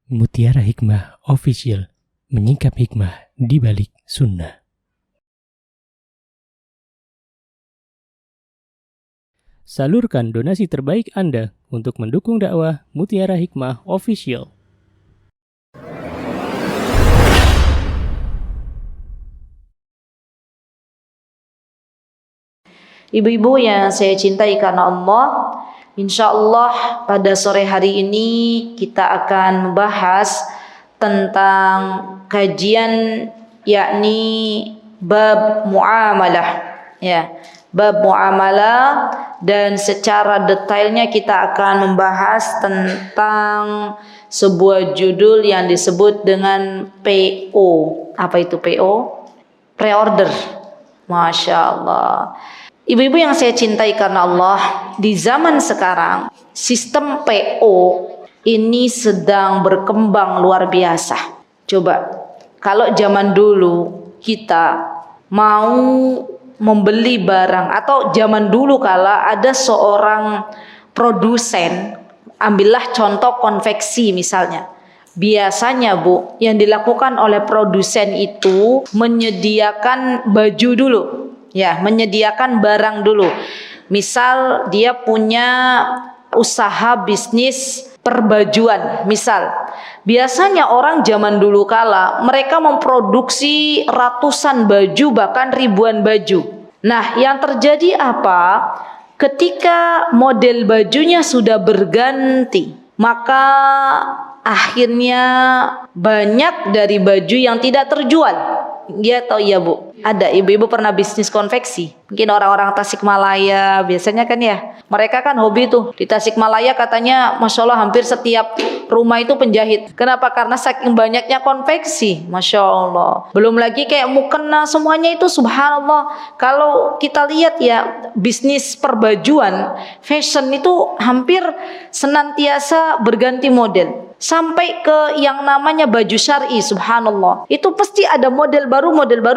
Mutiara Hikmah Official, menyingkap hikmah di balik sunnah. Salurkan donasi terbaik Anda untuk mendukung dakwah Mutiara Hikmah Official. Ibu-ibu yang saya cintai karena Allah, insya Allah pada sore hari ini kita akan membahas tentang kajian yakni bab muamalah, ya, bab muamalah, dan secara detailnya kita akan membahas tentang sebuah judul yang disebut dengan PO. Apa itu PO? Pre-order. Masya Allah. Ibu-ibu yang saya cintai karena Allah, di zaman sekarang sistem PO ini sedang berkembang luar biasa. Coba, kalau zaman dulu kita mau membeli barang, atau zaman dulu kala ada seorang produsen, ambillah contoh konveksi misalnya. Biasanya Bu, yang dilakukan oleh produsen itu menyediakan baju dulu. Ya, menyediakan barang dulu. Misal dia punya usaha bisnis perbajuan, misal. Biasanya orang zaman dulu kala mereka memproduksi ratusan baju, bahkan ribuan baju. Nah, yang terjadi apa? Ketika model bajunya sudah berganti, maka akhirnya banyak dari baju yang tidak terjual. Iya atau iya Bu? Ada ibu-ibu pernah bisnis konveksi. Mungkin orang-orang Tasikmalaya biasanya kan ya. Mereka kan hobi tuh. Di Tasikmalaya katanya Masya Allah hampir setiap rumah itu penjahit. Kenapa? Karena saking banyaknya konveksi. Masya Allah. Belum lagi kayak mukena, semuanya itu subhanallah. Kalau kita lihat ya, bisnis perbajuan, fashion itu hampir senantiasa berganti model. Sampai ke yang namanya baju syar'i, subhanallah. Itu pasti ada model baru,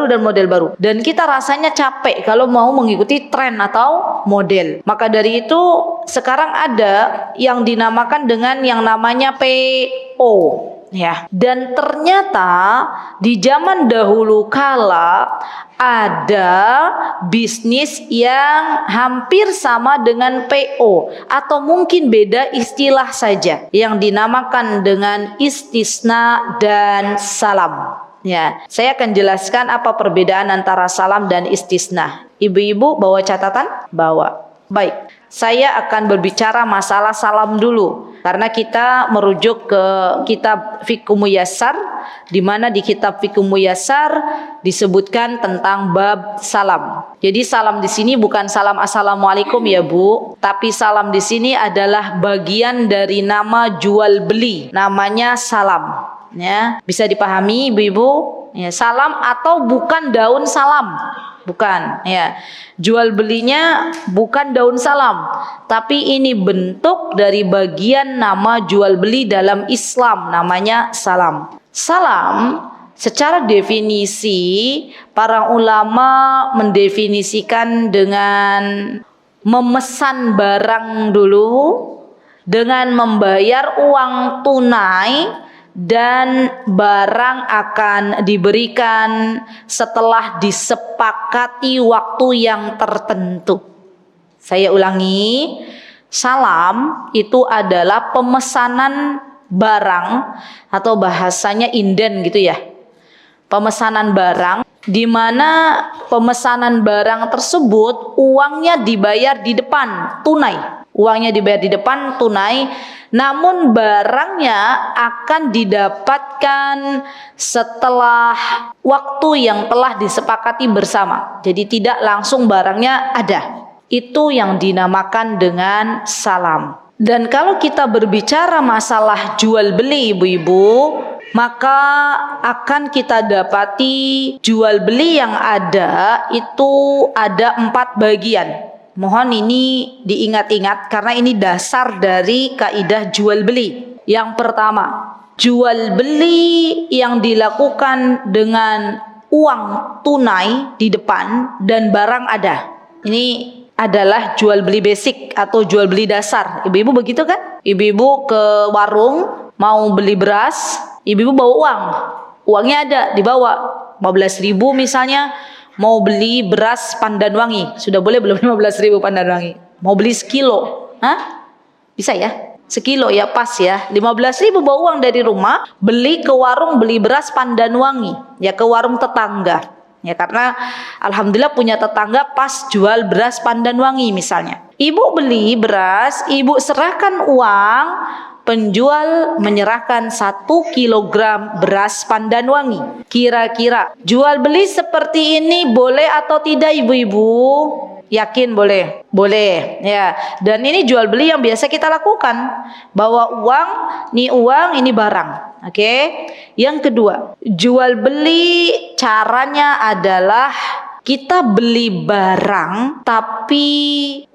dan model baru. Dan kita rasanya capek kalau mau mengikuti tren atau model. Maka dari itu sekarang ada yang dinamakan dengan yang namanya PO. Ya. Dan ternyata di zaman dahulu kala ada bisnis yang hampir sama dengan PO, atau mungkin beda istilah saja, yang dinamakan dengan istisna dan salam. Ya, saya akan jelaskan apa perbedaan antara salam dan istisna. Ibu-ibu bawa catatan? Bawa. Baik, saya akan berbicara masalah salam dulu, karena kita merujuk ke kitab Fiqh Muyassar, di mana di kitab Fiqh Muyassar disebutkan tentang bab salam. Jadi salam di sini bukan salam assalamualaikum ya Bu, tapi salam di sini adalah bagian dari nama jual beli, namanya salam. Ya, bisa dipahami ibu-ibu? Ya, salam atau bukan daun salam. Bukan, ya. Jual belinya bukan daun salam, tapi ini bentuk dari bagian nama jual beli dalam Islam, namanya salam. Salam secara definisi para ulama mendefinisikan dengan memesan barang dulu, dengan membayar uang tunai, dan barang akan diberikan setelah disepakati waktu yang tertentu. Saya ulangi, salam itu adalah pemesanan barang, atau bahasanya inden gitu ya. Pemesanan barang, di mana pemesanan barang tersebut uangnya dibayar di depan tunai. Uangnya dibayar di depan tunai, namun barangnya akan didapatkan setelah waktu yang telah disepakati bersama. Jadi tidak langsung barangnya ada. Itu yang dinamakan dengan salam. Dan kalau kita berbicara masalah jual beli ibu-ibu, maka akan kita dapati jual beli yang ada itu ada 4 bagian. Mohon ini diingat-ingat karena ini dasar dari kaidah jual beli. Yang pertama, jual beli yang dilakukan dengan uang tunai di depan dan barang ada. Ini adalah jual beli basic atau jual beli dasar. Ibu-ibu begitu kan? Ibu-ibu ke warung mau beli beras, ibu-ibu bawa uang. Uangnya ada dibawa 15.000 misalnya, mau beli beras Pandan Wangi. Sudah boleh belum 15.000 Pandan Wangi? Mau beli sekilo. Hah? Bisa ya? Sekilo ya pas ya. 15.000 bawa uang dari rumah, beli ke warung beli beras Pandan Wangi. Ya ke warung tetangga. Ya karena alhamdulillah punya tetangga pas jual beras Pandan Wangi misalnya. Ibu beli beras, ibu serahkan uang, penjual menyerahkan 1 kilogram beras Pandan Wangi. Kira-kira jual beli seperti ini boleh atau tidak ibu-ibu? Yakin boleh? Boleh ya. Dan ini jual beli yang biasa kita lakukan. Bawa uang, ini barang. Oke. Yang kedua, jual beli caranya adalah kita beli barang tapi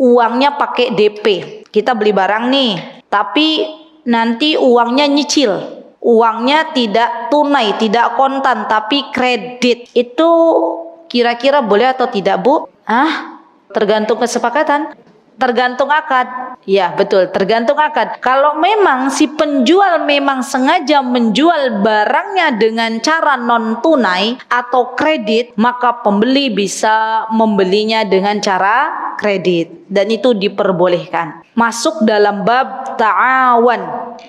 uangnya pakai DP. Kita beli barang nih, tapi nanti uangnya nyicil. Uangnya tidak tunai, tidak kontan, tapi kredit. Itu kira-kira boleh atau tidak, Bu? Tergantung kesepakatan. Tergantung akad. Ya betul, tergantung akad. Kalau memang si penjual memang sengaja menjual barangnya dengan cara non tunai atau kredit, maka pembeli bisa membelinya dengan cara kredit, dan itu diperbolehkan. Masuk dalam bab ta'awan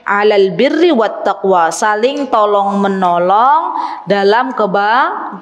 'alal birri wat taqwa, saling tolong menolong dalam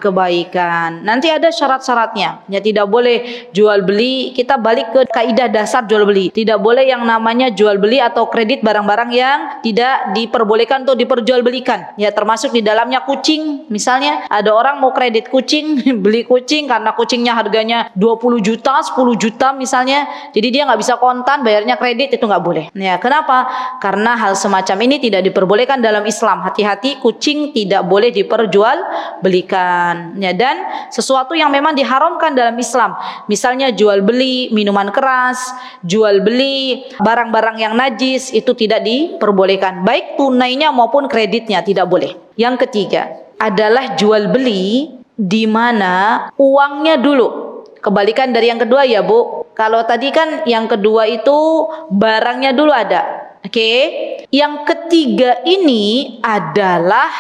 kebaikan. Nanti ada syarat-syaratnya. Ya tidak boleh jual beli, kita balik ke kaidah dasar jual beli. Tidak boleh yang namanya jual beli atau kredit barang-barang yang tidak diperbolehkan untuk diperjualbelikan. Ya termasuk di dalamnya kucing. Misalnya ada orang mau kredit kucing, beli kucing karena kucingnya harganya 20 juta, 10 juta misalnya. Jadi dia nggak bisa kontan, bayarnya kredit, itu nggak boleh. Ya kenapa? Karena hal semacam ini tidak diperbolehkan dalam Islam. Hati-hati, kucing tidak boleh diperjualbelikan. Ya, dan sesuatu yang memang diharamkan dalam Islam. Misalnya jual beli minuman keras, jual beli barang-barang yang najis, itu tidak diperbolehkan. Baik tunainya maupun kreditnya tidak boleh. Yang ketiga adalah jual beli di mana uangnya dulu. Kebalikan dari yang kedua ya Bu. Kalau tadi kan yang kedua itu barangnya dulu ada. Oke. Yang ketiga ini adalah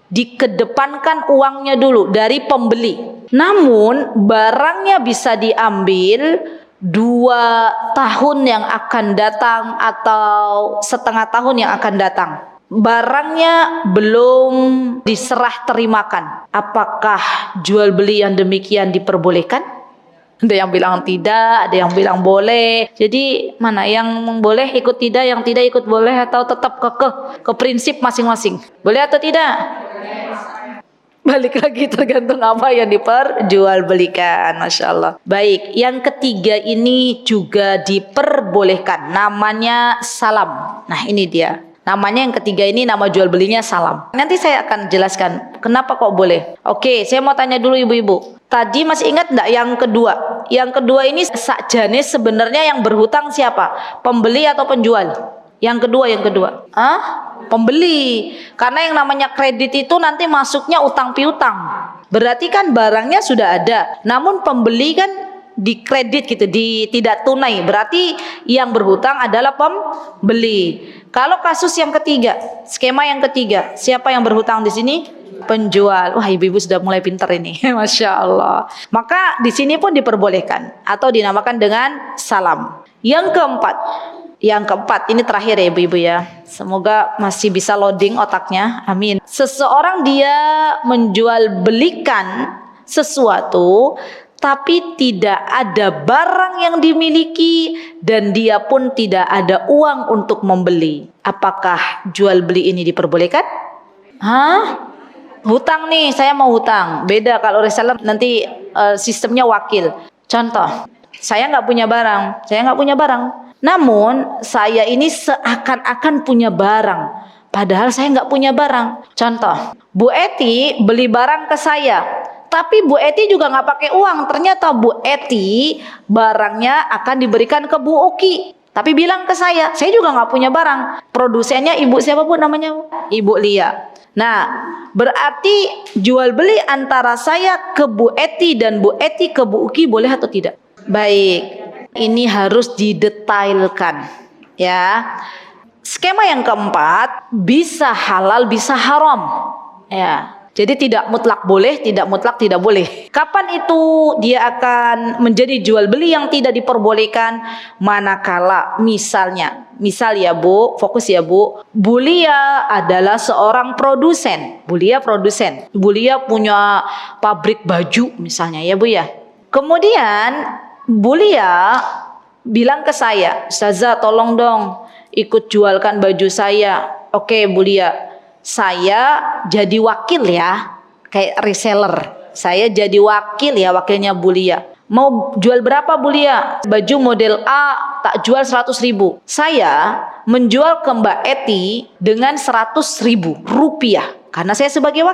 dikedepankan uangnya dulu dari pembeli. Namun barangnya bisa diambil 2 tahun yang akan datang atau setengah tahun yang akan datang. Barangnya belum diserah terimakan. Apakah jual beli yang demikian diperbolehkan? Ada yang bilang tidak, ada yang bilang boleh. Jadi mana yang boleh ikut tidak, yang tidak ikut boleh, atau tetap ke prinsip masing-masing? Boleh atau tidak? Balik lagi tergantung apa yang diperjualbelikan. Masya Allah. Baik, yang ketiga ini juga diperbolehkan. Namanya salam. Nah ini dia. Namanya yang ketiga ini, nama jual belinya salam. Nanti saya akan jelaskan kenapa kok boleh. Oke, saya mau tanya dulu ibu-ibu. Tadi masih ingat enggak yang kedua? Yang kedua ini sakjane sebenarnya yang berhutang siapa? Pembeli atau penjual? Yang kedua. Pembeli. Karena yang namanya kredit itu nanti masuknya utang piutang. Berarti kan barangnya sudah ada. Namun pembeli kan di kredit gitu, tidak tunai. Berarti yang berhutang adalah pembeli. Kalau kasus yang ketiga, skema yang ketiga, siapa yang berhutang di sini? Penjual. Wah, ibu-ibu sudah mulai pintar ini. Masya Allah. Maka di sini pun diperbolehkan atau dinamakan dengan salam. Yang keempat ini terakhir ya ibu-ibu ya. Semoga masih bisa loading otaknya. Amin. Seseorang dia menjual belikan sesuatu tapi tidak ada barang yang dimiliki dan dia pun tidak ada uang untuk membeli. Apakah jual beli ini diperbolehkan? Hutang nih, saya mau hutang. Beda kalau reseller nanti sistemnya wakil. Contoh, saya nggak punya barang. Namun saya ini seakan-akan punya barang. Padahal saya nggak punya barang. Contoh, Bu Eti beli barang ke saya. Tapi Bu Eti juga nggak pakai uang. Ternyata Bu Eti barangnya akan diberikan ke Bu Uki. Tapi bilang ke saya juga nggak punya barang. Produsennya ibu siapa Bu namanya? Ibu Lia. Nah, berarti jual beli antara saya ke Bu Eti dan Bu Eti ke Bu Uki boleh atau tidak? Baik, ini harus didetailkan ya. Skema yang keempat, bisa halal, bisa haram. Ya. Jadi tidak mutlak boleh, tidak mutlak tidak boleh. Kapan itu dia akan menjadi jual beli yang tidak diperbolehkan? Manakala misal ya Bu, fokus ya Bu, Bulia adalah seorang produsen. Bulia punya pabrik baju misalnya ya Bu ya. Kemudian Bulia bilang ke saya, "Ustazah tolong dong ikut jualkan baju saya." Oke Bulia, saya jadi wakil ya, kayak reseller. Saya jadi wakil ya, wakilnya Bulia. Mau jual berapa Bulia? Baju model A tak jual 100.000. Saya menjual ke Mbak Eti dengan 100.000 rupiah. Karena saya sebagai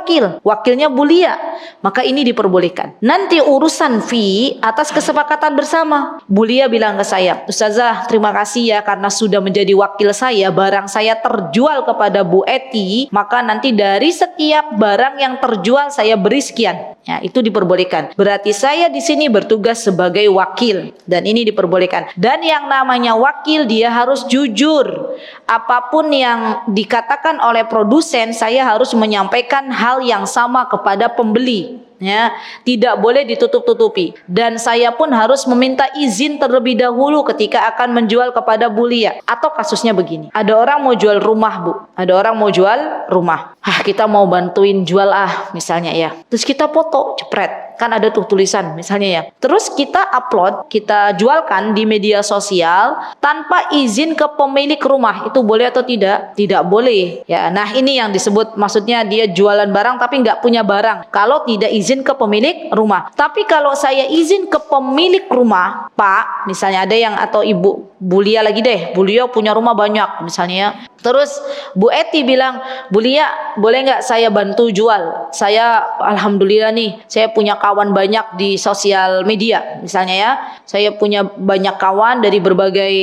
wakilnya Bulia, maka ini diperbolehkan. Nanti urusan fee atas kesepakatan bersama. Bulia bilang ke saya, "Ustazah, terima kasih ya karena sudah menjadi wakil saya, barang saya terjual kepada Bu Eti, maka nanti dari setiap barang yang terjual saya beri sekian." Ya, itu diperbolehkan. Berarti saya di sini bertugas sebagai wakil dan ini diperbolehkan. Dan yang namanya wakil dia harus jujur. Apapun yang dikatakan oleh produsen, saya harus menyampaikan hal yang sama kepada pembeli. Ya, tidak boleh ditutup-tutupi. Dan saya pun harus meminta izin terlebih dahulu ketika akan menjual kepada Bulia. Atau kasusnya begini, ada orang mau jual rumah Bu, ada orang mau jual rumah. Kita mau bantuin jual misalnya ya. Terus kita foto, jepret, kan ada tuh tulisan misalnya ya. Terus kita upload, kita jualkan di media sosial tanpa izin ke pemilik rumah. Itu boleh atau tidak? Tidak boleh. Ya, nah ini yang disebut, maksudnya dia jualan barang tapi nggak punya barang. Kalau tidak izin ke pemilik rumah. Tapi kalau saya izin ke pemilik rumah, Pak, misalnya ada yang, atau Ibu Bulia lagi deh, Bulia punya rumah banyak misalnya ya. Terus Bu Eti bilang, "Bulia, boleh nggak saya bantu jual? Saya alhamdulillah nih, saya punya kawan banyak di sosial media misalnya ya. Saya punya banyak kawan dari berbagai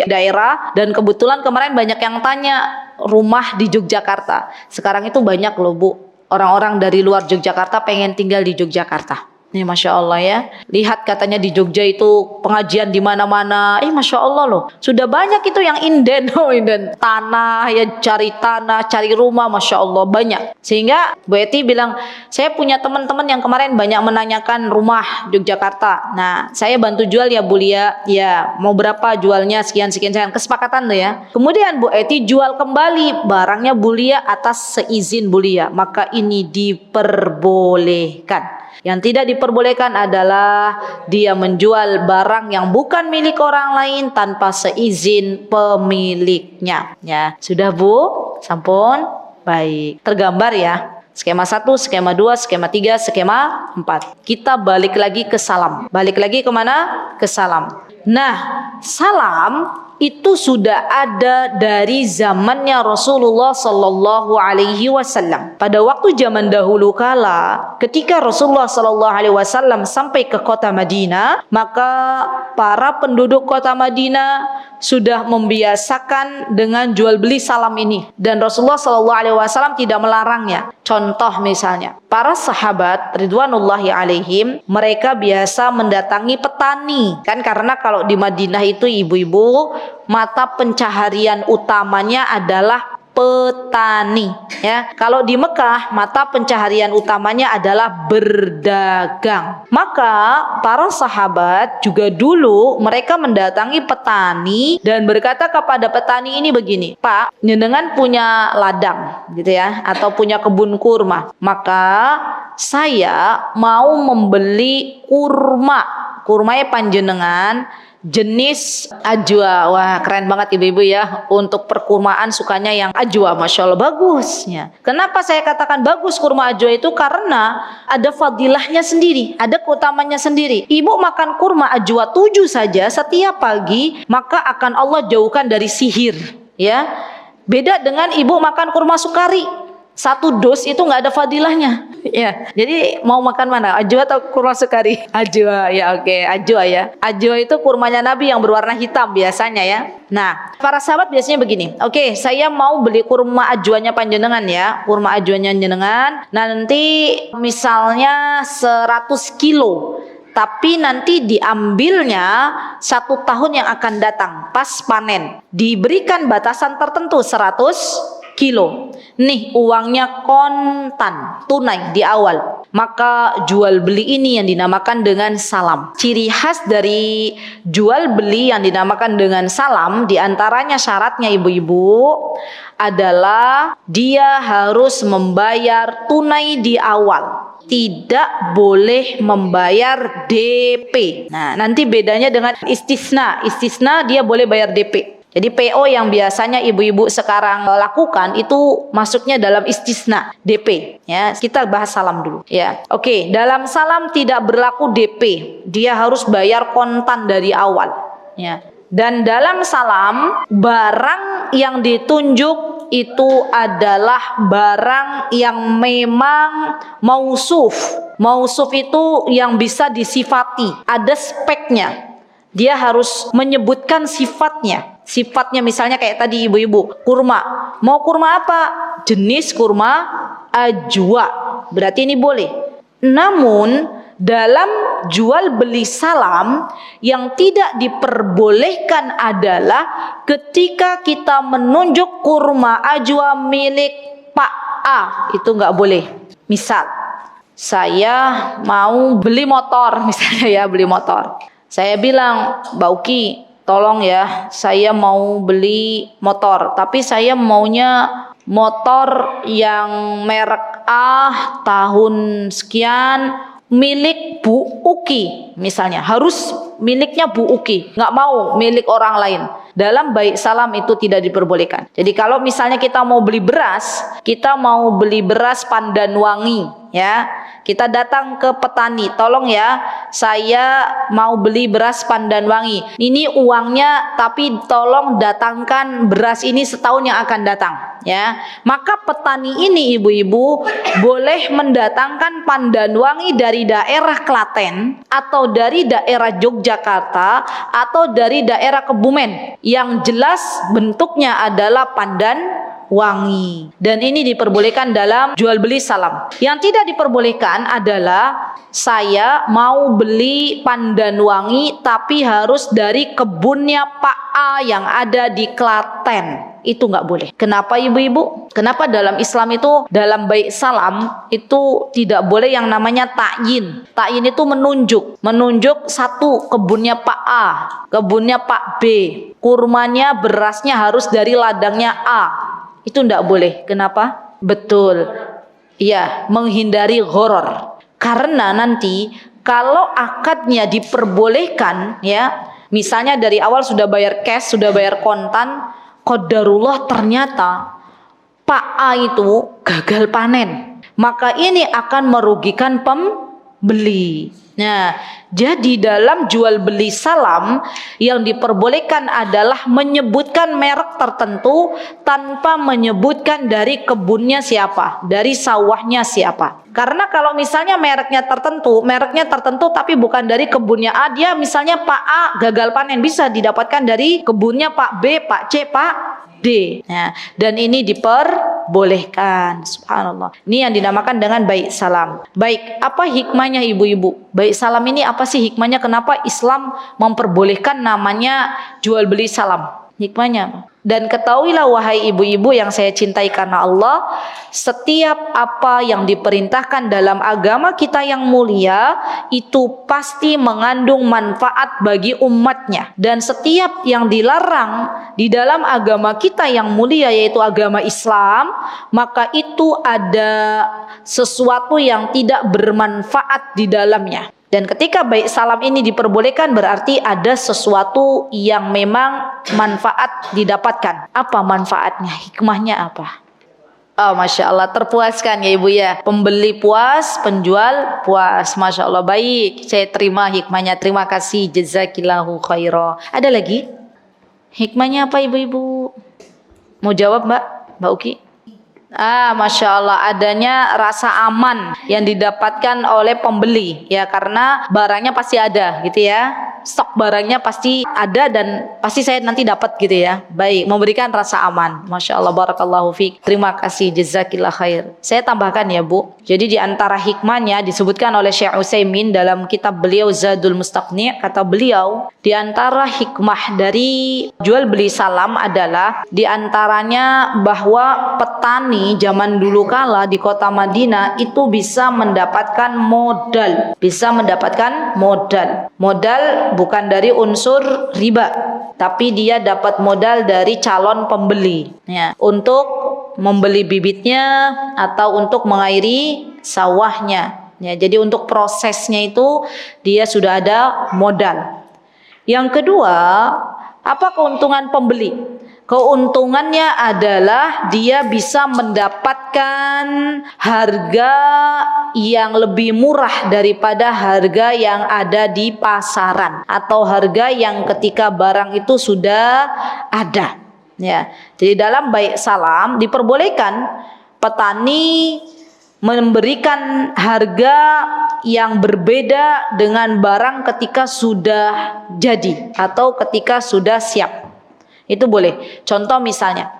daerah dan kebetulan kemarin banyak yang tanya rumah di Yogyakarta. Sekarang itu banyak loh Bu, orang-orang dari luar Yogyakarta pengen tinggal di Yogyakarta. Nih Masya Allah ya. Lihat katanya di Jogja itu pengajian di mana-mana. Masya Allah loh. Sudah banyak itu yang inden. Inden tanah ya, cari tanah, cari rumah. Masya Allah banyak. Sehingga Bu Eti bilang, "Saya punya teman-teman yang kemarin banyak menanyakan rumah Yogyakarta. Nah saya bantu jual ya Bulia. Ya mau berapa jualnya, sekian. Kesepakatan tuh ya." Kemudian Bu Eti jual kembali barangnya Bulia atas seizin Bulia. Maka ini diperbolehkan. Yang tidak diperbolehkan adalah dia menjual barang yang bukan milik orang lain tanpa seizin pemiliknya. Ya, sudah Bu? Sampun? Baik. Tergambar ya. Skema 1, skema 2, skema 3, skema 4. Kita balik lagi ke salam. Balik lagi kemana? Ke salam. Nah, salam itu sudah ada dari zamannya Rasulullah Sallallahu Alaihi Wasallam. Pada waktu zaman dahulu kala, ketika Rasulullah Sallallahu Alaihi Wasallam sampai ke kota Madinah, maka para penduduk kota Madinah sudah membiasakan dengan jual beli salam ini, dan Rasulullah Sallallahu Alaihi Wasallam tidak melarangnya. Contoh misalnya, para sahabat Ridwanullahi alaihim, mereka biasa mendatangi petani, kan karena kalau di Madinah itu ibu-ibu mata pencaharian utamanya adalah petani ya. Kalau di Mekah mata pencaharian utamanya adalah berdagang. Maka para sahabat juga dulu mereka mendatangi petani dan berkata kepada petani ini begini, "Pak, jenengan punya ladang gitu ya, atau punya kebun kurma. Maka saya mau membeli kurmanya panjenengan jenis ajwa." Wah keren banget ibu-ibu ya, untuk perkurmaan sukanya yang ajwa, Masya Allah bagusnya. Kenapa saya katakan bagus kurma ajwa itu? Karena ada fadilahnya sendiri, ada keutamanya sendiri. Ibu makan kurma ajwa 7 saja setiap pagi, maka akan Allah jauhkan dari sihir ya. Beda dengan ibu makan kurma sukari, 1 dos itu nggak ada fadilahnya ya. Jadi mau makan mana, ajwa atau kurma sukari? Ajwa ya, oke, ajwa ya. Ajwa itu kurmanya Nabi yang berwarna hitam biasanya ya. Nah para sahabat biasanya begini, "Oke, saya mau beli kurma ajwanya panjenengan ya, kurma ajwanya jenengan. Nanti misalnya 100 kilo tapi nanti diambilnya 1 tahun yang akan datang pas panen. Diberikan batasan tertentu 100 kilo. Nih uangnya kontan, tunai di awal. Maka jual beli ini yang dinamakan dengan salam. Ciri khas dari jual beli yang dinamakan dengan salam, diantaranya syaratnya ibu-ibu adalah dia harus membayar tunai di awal. Tidak boleh membayar DP. Nah, nanti bedanya dengan istisna. Istisna dia boleh bayar DP. Jadi PO yang biasanya ibu-ibu sekarang lakukan itu masuknya dalam istisna DP. Ya, kita bahas salam dulu. Ya, oke. Dalam salam tidak berlaku DP. Dia harus bayar kontan dari awal. Ya. Dan dalam salam barang yang ditunjuk itu adalah barang yang memang mausuf. Mausuf itu yang bisa disifati. Ada speknya. Dia harus menyebutkan sifatnya. Sifatnya misalnya kayak tadi ibu-ibu, kurma. Mau kurma apa? Jenis kurma ajwa. Berarti ini boleh. Namun dalam jual beli salam yang tidak diperbolehkan adalah ketika kita menunjuk kurma ajwa milik Pak A. Itu nggak boleh. Misal, saya mau beli motor, misalnya ya beli motor. Saya bilang, Mbak Uki, tolong ya, saya mau beli motor, tapi saya maunya motor yang merek A tahun sekian milik Bu Uki misalnya, harus miliknya Bu Uki, nggak mau milik orang lain. Dalam baik salam itu tidak diperbolehkan. Jadi kalau misalnya kita mau beli beras Pandanwangi, ya, kita datang ke petani, tolong ya, saya mau beli beras Pandanwangi. Ini uangnya, tapi tolong datangkan beras ini setahun yang akan datang, ya. Maka petani ini ibu-ibu boleh mendatangkan Pandanwangi dari daerah Klaten atau dari daerah Yogyakarta atau dari daerah Kebumen. Yang jelas bentuknya adalah pandan wangi. Dan ini diperbolehkan dalam jual beli salam. Yang tidak diperbolehkan adalah saya mau beli pandan wangi tapi harus dari kebunnya Pak A yang ada di Klaten. Itu nggak boleh. Kenapa ibu-ibu? Kenapa dalam Islam itu, dalam baik salam itu tidak boleh yang namanya ta'yin. Ta'yin itu menunjuk satu kebunnya Pak A, kebunnya Pak B, kurmanya berasnya harus dari ladangnya A. Itu nggak boleh. Kenapa? Betul. Iya, menghindari ghoror. Karena nanti kalau akadnya diperbolehkan, ya, misalnya dari awal sudah bayar cash, sudah bayar kontan, qadarullah ternyata Pak A itu gagal panen, maka ini akan merugikan pembeli. Nah, jadi dalam jual beli salam yang diperbolehkan adalah menyebutkan merek tertentu tanpa menyebutkan dari kebunnya siapa, dari sawahnya siapa. Karena kalau misalnya mereknya tertentu tapi bukan dari kebunnya A, dia misalnya Pak A gagal panen, bisa didapatkan dari kebunnya Pak B, Pak C, Pak D. Nah, dan ini diperbolehkan. Subhanallah. Ini yang dinamakan dengan baik salam. Baik, apa hikmahnya ibu-ibu? Baik salam ini apa sih hikmahnya? Kenapa Islam memperbolehkan namanya jual beli salam? Hikmahnya apa? Dan ketahuilah wahai ibu-ibu yang saya cintai karena Allah, setiap apa yang diperintahkan dalam agama kita yang mulia itu pasti mengandung manfaat bagi umatnya. Dan setiap yang dilarang di dalam agama kita yang mulia yaitu agama Islam, maka itu ada sesuatu yang tidak bermanfaat di dalamnya. Dan ketika baik salam ini diperbolehkan berarti ada sesuatu yang memang manfaat didapatkan. Apa manfaatnya? Hikmahnya apa? Oh, Masya Allah, terpuaskan ya ibu ya. Pembeli puas, penjual puas. Masya Allah, baik. Saya terima hikmahnya. Terima kasih. Jazakillahu khairah. Ada lagi? Hikmahnya apa ibu-ibu? Mau jawab Mbak Uki? Masya Allah, adanya rasa aman yang didapatkan oleh pembeli, ya, karena barangnya pasti ada, gitu ya. stok barangnya pasti ada dan pasti saya nanti dapat gitu ya. Baik, memberikan rasa aman. Masya Allah, barakallahu fiik. Terima kasih, jazakillah khair. Saya tambahkan ya Bu. Jadi di antara hikmahnya disebutkan oleh Syekh Utsaimin dalam kitab beliau Zadul Mustaqni, kata beliau, di antara hikmah dari jual beli salam adalah di antaranya bahwa petani zaman dulu kala di kota Madinah itu bisa mendapatkan modal. Bisa mendapatkan modal. Modal bukan dari unsur riba, tapi dia dapat modal dari calon pembeli ya, untuk membeli bibitnya atau untuk mengairi sawahnya ya. Jadi untuk prosesnya itu dia sudah ada modal. Yang kedua, apa keuntungan pembeli? Keuntungannya adalah dia bisa mendapatkan harga yang lebih murah daripada harga yang ada di pasaran atau harga yang ketika barang itu sudah ada. Ya, jadi dalam baik salam diperbolehkan petani memberikan harga yang berbeda dengan barang ketika sudah jadi atau ketika sudah siap. Itu boleh. Contoh misalnya,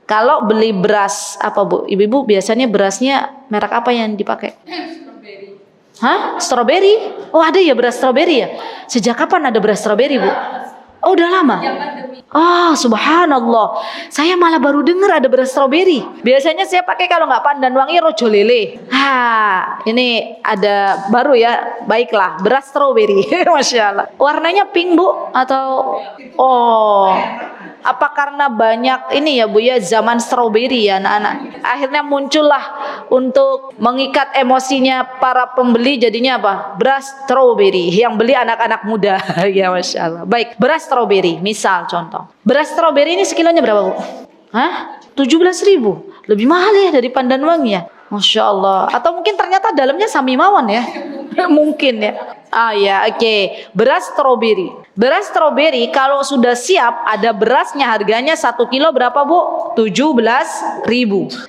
kalau beli beras apa Bu? Ibu-ibu biasanya berasnya merek apa yang dipakai? Strawberry. Hah? Strawberry? Oh ada ya beras strawberry ya? Sejak kapan ada beras strawberry Bu? Oh udah lama? Oh subhanallah, saya malah baru dengar ada beras strawberry. Biasanya saya pakai kalau nggak pandan wangi rojo lele. Ini ada baru ya. Baiklah, beras strawberry. Masya Allah. Warnanya pink Bu atau apa karena banyak ini ya Bu ya, zaman strawberry ya anak-anak. Akhirnya muncullah untuk mengikat emosinya para pembeli, jadinya apa? Beras strawberry yang beli anak-anak muda. Ya Masya Allah. Baik, beras strawberry misal contoh. Beras strawberry ini sekilonya berapa Bu? 17.000. Lebih mahal ya dari pandan wangi ya. Masya Allah. Atau mungkin ternyata dalamnya samimawan ya. Mungkin ya. Oke. Beras strawberry. Beras strawberry kalau sudah siap ada berasnya, harganya 1 kilo berapa Bu? 17.000.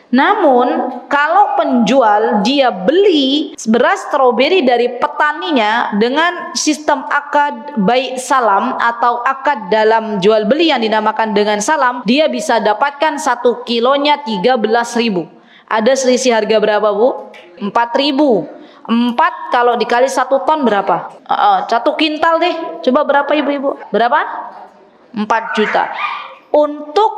Namun kalau penjual dia beli beras strawberry dari petaninya dengan sistem akad baik salam atau akad dalam jual beli yang dinamakan dengan salam, dia bisa dapatkan 1 kilonya 13.000. Ada selisih harga berapa Bu? 4.000. 4 kalau dikali 1 ton berapa? 1 kintal deh. Coba berapa ibu-ibu? Berapa? 4 juta. Untuk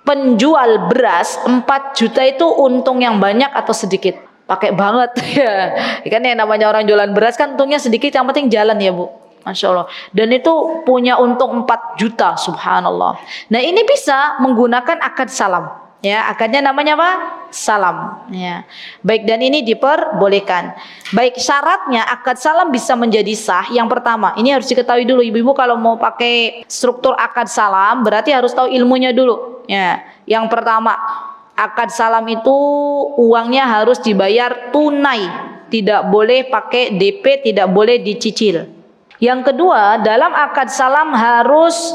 penjual beras 4 juta itu untung yang banyak atau sedikit? Pakai banget ya. Kan yang namanya orang jualan beras kan untungnya sedikit, yang penting jalan ya Bu. Masya Allah. Dan itu punya untung 4 juta, subhanallah. Nah ini bisa menggunakan akad salam. Ya, akadnya namanya apa? Salam. Ya. Baik, dan ini diperbolehkan. Baik, syaratnya akad salam bisa menjadi sah. Yang pertama, ini harus diketahui dulu ibu-ibu kalau mau pakai struktur akad salam berarti harus tahu ilmunya dulu. Ya. Yang pertama, akad salam itu uangnya harus dibayar tunai. Tidak boleh pakai DP, tidak boleh dicicil. Yang kedua, dalam akad salam harus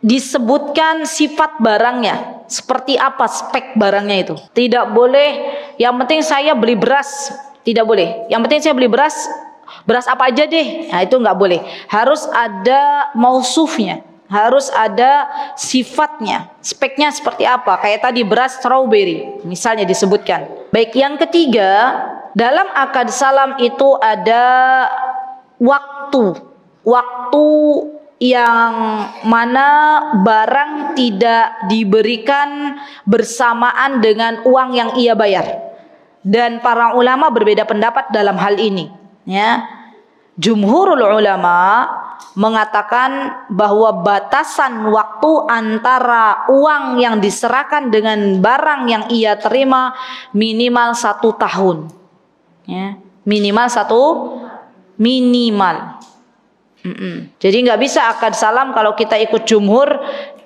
disebutkan sifat barangnya. Seperti apa spek barangnya itu. Tidak boleh yang penting saya beli beras, tidak boleh. Yang penting saya beli beras apa aja deh. Nah itu nggak boleh. Harus ada mausufnya, harus ada sifatnya. Speknya seperti apa? Kayak tadi beras strawberry misalnya disebutkan. Baik, yang ketiga, dalam akad salam itu ada waktu yang mana barang tidak diberikan bersamaan dengan uang yang ia bayar. Dan para ulama berbeda pendapat dalam hal ini ya. Jumhurul ulama mengatakan bahwa batasan waktu antara uang yang diserahkan dengan barang yang ia terima minimal 1 tahun ya. Minimal. Jadi nggak bisa akad salam kalau kita ikut jumhur,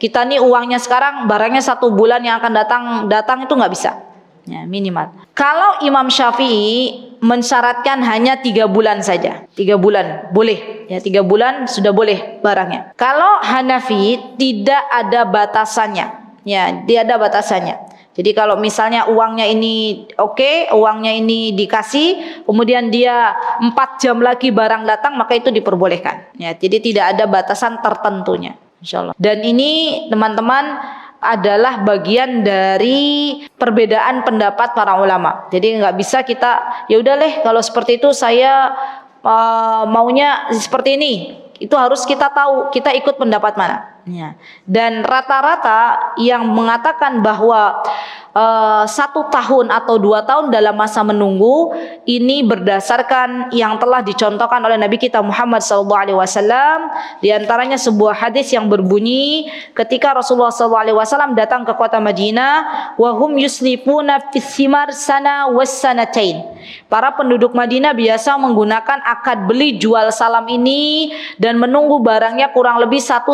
kita nih uangnya sekarang, barangnya 1 bulan yang akan datang itu nggak bisa ya, minimal. Kalau Imam Syafi'i mensyaratkan hanya 3 bulan saja, 3 bulan boleh ya, 3 bulan sudah boleh barangnya. Kalau Hanafi tidak ada batasannya ya, tidak ada batasannya. Jadi kalau misalnya uangnya ini uangnya ini dikasih, kemudian dia 4 jam lagi barang datang, maka itu diperbolehkan. Ya, jadi tidak ada batasan tertentunya, insyaallah. Dan ini teman-teman adalah bagian dari perbedaan pendapat para ulama. Jadi nggak bisa kita, ya udah deh kalau seperti itu saya maunya seperti ini. Itu harus kita tahu, kita ikut pendapat mana. Ya. Dan rata-rata yang mengatakan bahwa 1 tahun atau 2 tahun dalam masa menunggu ini berdasarkan yang telah dicontohkan oleh Nabi kita Muhammad SAW. Di antaranya sebuah hadis yang berbunyi ketika Rasulullah SAW datang ke kota Madinah, wahum yuslifuna fithimar sana wassanatain. Para penduduk Madinah biasa menggunakan akad beli jual salam ini dan menunggu barangnya kurang lebih 1-2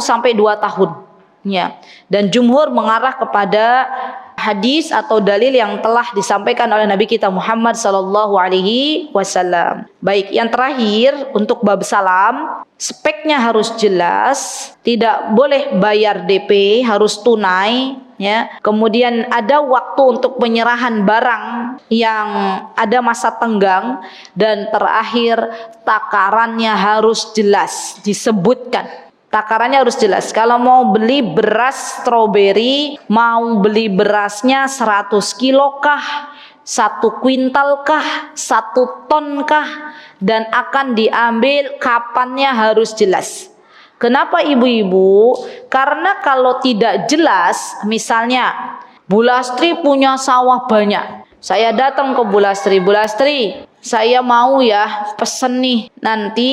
tahun. Ya. Dan jumhur mengarah kepada hadis atau dalil yang telah disampaikan oleh Nabi kita Muhammad sallallahu alaihi wasallam. Baik, yang terakhir untuk bab salam, speknya harus jelas, tidak boleh bayar DP, harus tunai, ya. Kemudian ada waktu untuk penyerahan barang yang ada masa tenggang, dan terakhir takarannya harus jelas disebutkan. Takarannya harus jelas. Kalau mau beli beras stroberi, mau beli berasnya 100 kilo kah, 1 kuintal kah, 1 ton kah, dan akan diambil kapannya harus jelas. Kenapa ibu-ibu? Karena kalau tidak jelas, misalnya Bu Lastri punya sawah banyak. Saya datang ke Bu Lastri, Bu Lastri, saya mau ya pesen nih, nanti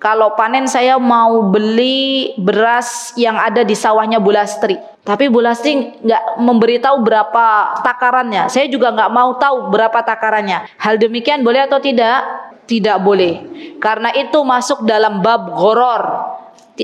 kalau panen saya mau beli beras yang ada di sawahnya Bu Lastri. Tapi Bu Lastri nggak memberitahu berapa takarannya. Saya juga nggak mau tahu berapa takarannya. Hal demikian boleh atau tidak? Tidak boleh. Karena itu masuk dalam bab gharar.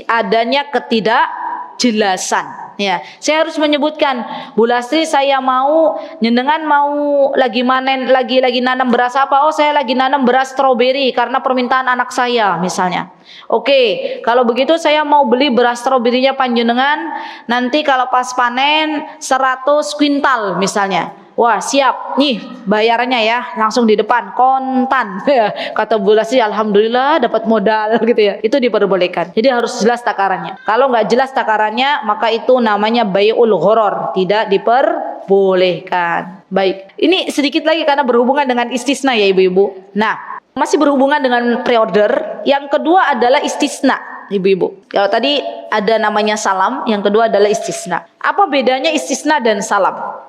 Adanya ketidakjelasan. Ya, saya harus menyebutkan, Bu Lastri saya mau, jenengan mau lagi manen, lagi nanam beras apa? Oh, saya lagi nanam beras stroberi karena permintaan anak saya misalnya. Oke, kalau begitu saya mau beli beras stroberinya panjenengan nanti kalau pas panen 100 kuintal misalnya. Wah, siap nih bayarannya ya, langsung di depan kontan. Kata Bu Lastri, alhamdulillah dapat modal gitu ya. Itu diperbolehkan. Jadi harus jelas takarannya. Kalau nggak jelas takarannya, maka itu namanya bai'ul gharar, tidak diperbolehkan. Baik, ini sedikit lagi karena berhubungan dengan istisna ya ibu-ibu. Nah, masih berhubungan dengan pre-order. Yang kedua adalah istisna, ibu-ibu. Kalau tadi ada namanya salam, yang kedua adalah istisna. Apa bedanya istisna dan salam?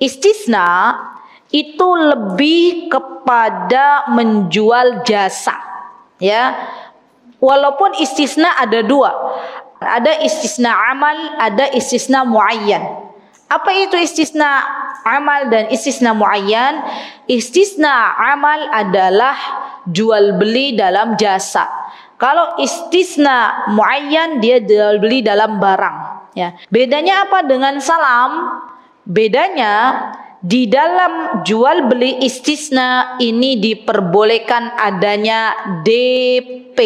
Istisna itu lebih kepada menjual jasa, ya. Walaupun istisna ada 2, ada istisna amal, ada istisna muayyan. Apa itu istisna amal dan istisna muayyan? Istisna amal adalah jual beli dalam jasa. Kalau istisna muayyan dia jual beli dalam barang, ya. Bedanya apa dengan salam? Bedanya di dalam jual beli istisna ini diperbolehkan adanya DP.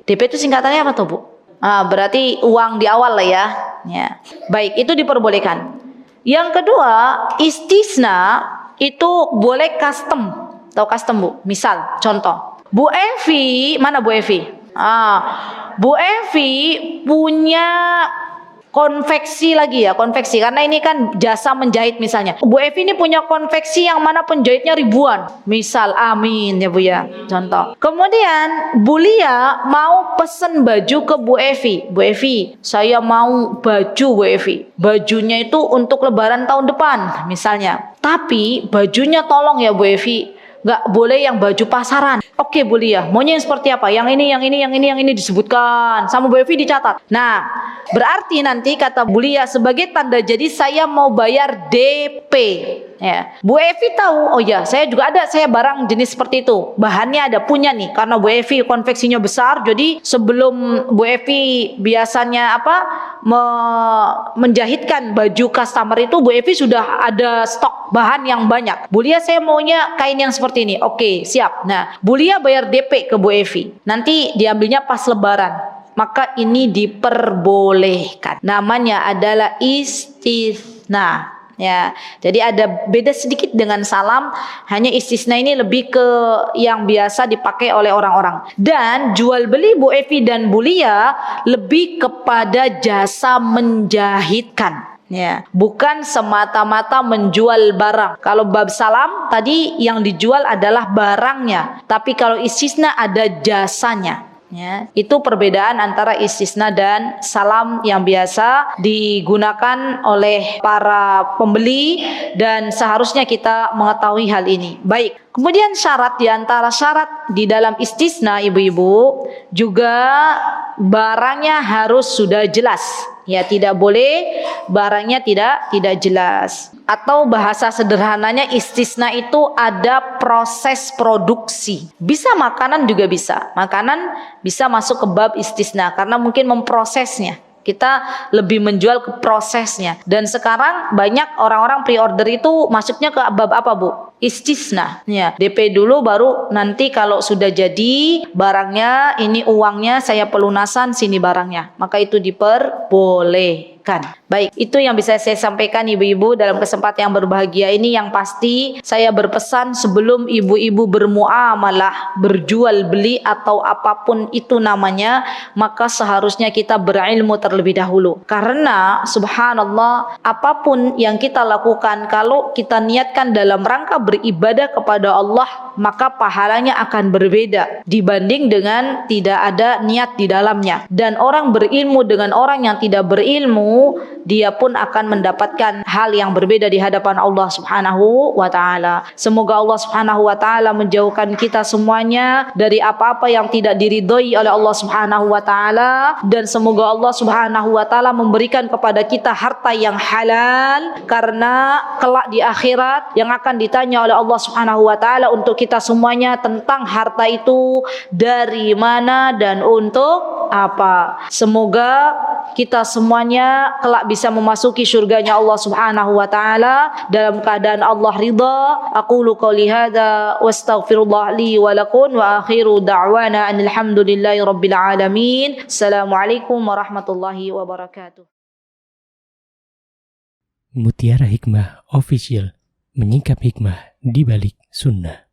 DP itu singkatannya apa tuh, Bu? Berarti uang di awal lah ya. Ya. Baik, itu diperbolehkan. Yang kedua, istisna itu boleh custom. Tahu custom, Bu? Misal, contoh. Bu Evi, mana Bu Evi? Bu Evi punya konveksi lagi ya, konveksi, karena ini kan jasa menjahit misalnya. Bu Evi ini punya konveksi yang mana penjahitnya ribuan, misal, amin ya Bu ya, contoh. Kemudian Bu Lia mau pesen baju ke Bu Evi. Bu Evi, saya mau baju Bu Evi. Bajunya itu untuk lebaran tahun depan misalnya. Tapi bajunya tolong ya Bu Evi, nggak boleh yang baju pasaran. Oke Bu Lia, maunya yang seperti apa? Yang ini disebutkan sama Bu Evi, dicatat. Nah, berarti nanti kata Bu Lia sebagai tanda jadi saya mau bayar DP. Ya. Bu Evi tahu, oh ya saya juga ada, saya barang jenis seperti itu. Bahannya ada punya nih, karena Bu Evi konveksinya besar. Jadi sebelum Bu Evi biasanya menjahitkan baju customer itu, Bu Evi sudah ada stok bahan yang banyak. Bu Lia saya maunya kain yang seperti ini. Oke, siap. Nah, Bu Lia bayar DP ke Bu Evi. Nanti diambilnya pas lebaran. Maka ini diperbolehkan. Namanya adalah istisna. Ya, jadi ada beda sedikit dengan salam, hanya istisna ini lebih ke yang biasa dipakai oleh orang-orang. Dan jual beli Bu Evi dan Bu Lia lebih kepada jasa menjahitkan. Ya, bukan semata-mata menjual barang. Kalau bab salam tadi yang dijual adalah barangnya, tapi kalau istisna ada jasanya. Ya, itu perbedaan antara istisna dan salam yang biasa digunakan oleh para pembeli dan seharusnya kita mengetahui hal ini. Baik, kemudian syarat di antara syarat di dalam istisna ibu-ibu juga barangnya harus sudah jelas. Ya, tidak boleh barangnya tidak jelas. Atau bahasa sederhananya istisna itu ada proses produksi. Bisa makanan juga bisa. Makanan bisa masuk ke bab istisna karena mungkin memprosesnya. Kita lebih menjual ke prosesnya. Dan sekarang banyak orang-orang pre-order itu masuknya ke bab apa, Bu? Istisna. Ya, DP dulu baru nanti kalau sudah jadi barangnya, ini uangnya saya pelunasan, sini barangnya. Maka itu diperbolehkan. Baik, itu yang bisa saya sampaikan ibu-ibu dalam kesempatan yang berbahagia ini. Yang pasti saya berpesan sebelum ibu-ibu bermuamalah, berjual beli atau apapun itu namanya, maka seharusnya kita berilmu terlebih dahulu. Karena subhanallah, apapun yang kita lakukan kalau kita niatkan dalam rangka beribadah kepada Allah, maka pahalanya akan berbeda dibanding dengan tidak ada niat di dalamnya. Dan orang berilmu dengan orang yang tidak berilmu, dia pun akan mendapatkan hal yang berbeda di hadapan Allah Subhanahu wa taala. Semoga Allah Subhanahu wa taala menjauhkan kita semuanya dari apa-apa yang tidak diridhoi oleh Allah Subhanahu wa taala, dan semoga Allah Subhanahu wa taala memberikan kepada kita harta yang halal, karena kelak di akhirat yang akan ditanya oleh Allah Subhanahu wa taala untuk kita semuanya tentang harta itu dari mana dan untuk apa. Semoga kita semuanya kelak bisa memasuki surganya Allah Subhanahu wa taala dalam keadaan Allah ridha. Aqulu qouli hadza wastaghfirullah li wa lakum wa akhiru da'wana alhamdulillahi rabbil alamin. Assalamualaikum warahmatullahi wabarakatuh. Mutiara Hikmah Official, menyingkap hikmah di balik sunnah.